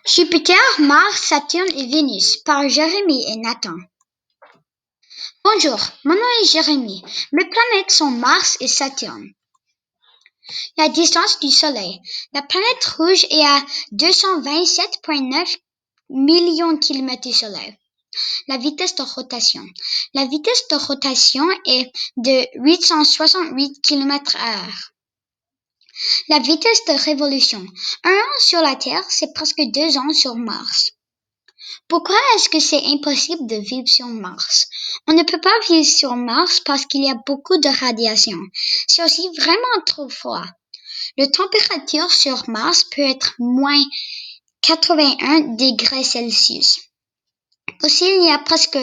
Jupiter, Mars, Saturne et Vénus par Jérémie et Nathan. Bonjour, mon nom est Jérémie. Mes planètes sont Mars et Saturne. La distance du Soleil. La planète rouge est à 227,9 millions de kilomètres du Soleil. La vitesse de rotation. La vitesse de rotation est de 868 km/h. La vitesse de révolution. 1 an sur la Terre, c'est presque 2 ans sur Mars. Pourquoi est-ce que c'est impossible de vivre sur Mars? On ne peut pas vivre sur Mars parce qu'il y a beaucoup de radiation. C'est aussi vraiment trop froid. La température sur Mars peut être moins 81 degrés Celsius. Aussi, il n'y a presque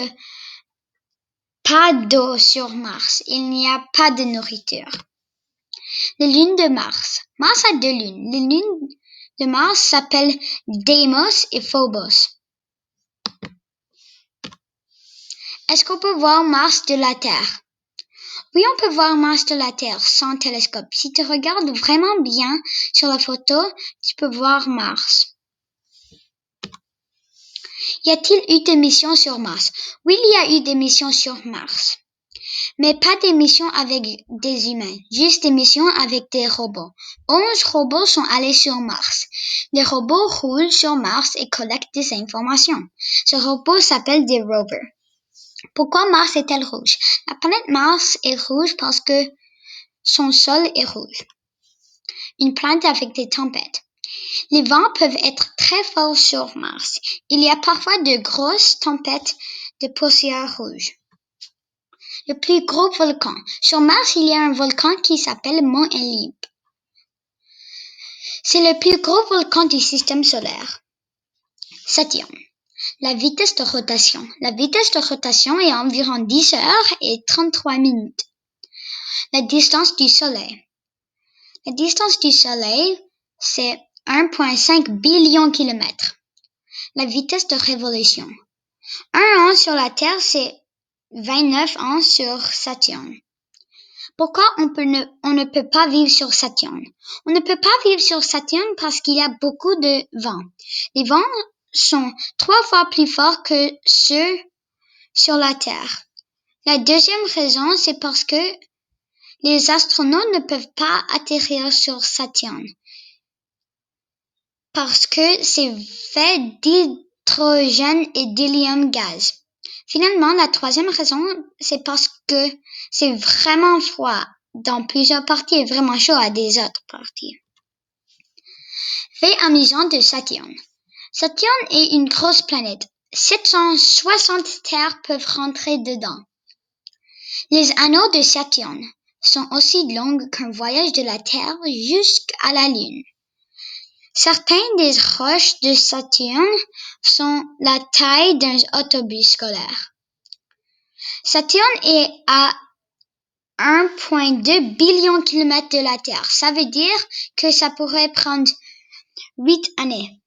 pas d'eau sur Mars. Il n'y a pas de nourriture. Les lunes de Mars. Mars a 2 lunes. Les lunes de Mars s'appellent Deimos et Phobos. Est-ce qu'on peut voir Mars de la Terre? Oui, on peut voir Mars de la Terre sans télescope. Si tu regardes vraiment bien sur la photo, tu peux voir Mars. Y a-t-il eu des missions sur Mars? Oui, il y a eu des missions sur Mars. Mais pas des missions avec des humains, juste des missions avec des robots. 11 robots sont allés sur Mars. Les robots roulent sur Mars et collectent des informations. Ces robots s'appellent des rovers. Pourquoi Mars est-elle rouge? La planète Mars est rouge parce que son sol est rouge. Une planète avec des tempêtes. Les vents peuvent être très forts sur Mars. Il y a parfois de grosses tempêtes de poussière rouge. Le plus gros volcan. Sur Mars, il y a un volcan qui s'appelle Mont Olympe. C'est le plus gros volcan du système solaire. Saturne. La vitesse de rotation. La vitesse de rotation est environ 10 heures et 33 minutes. La distance du Soleil. La distance du Soleil, c'est 1,5 billion de kilomètres. La vitesse de révolution. 1 an sur la Terre, c'est 29 ans sur Saturne. Pourquoi on ne peut pas vivre sur Saturne? On ne peut pas vivre sur Saturne parce qu'il y a beaucoup de vent. Les vents sont 3 fois plus forts que ceux sur la Terre. La deuxième raison, c'est parce que les astronautes ne peuvent pas atterrir sur Saturne. Parce que c'est fait d'hydrogène et d'hélium gaz. Finalement, la troisième raison, c'est parce que c'est vraiment froid dans plusieurs parties et vraiment chaud à des autres parties. Fait amusant de Saturne. Saturne est une grosse planète. 760 terres peuvent rentrer dedans. Les anneaux de Saturne sont aussi longs qu'un voyage de la Terre jusqu'à la Lune. Certaines des roches de Saturne sont la taille d'un autobus scolaire. Saturne est à 1,2 billion de kilomètres de la Terre. Ça veut dire que ça pourrait prendre 8 années.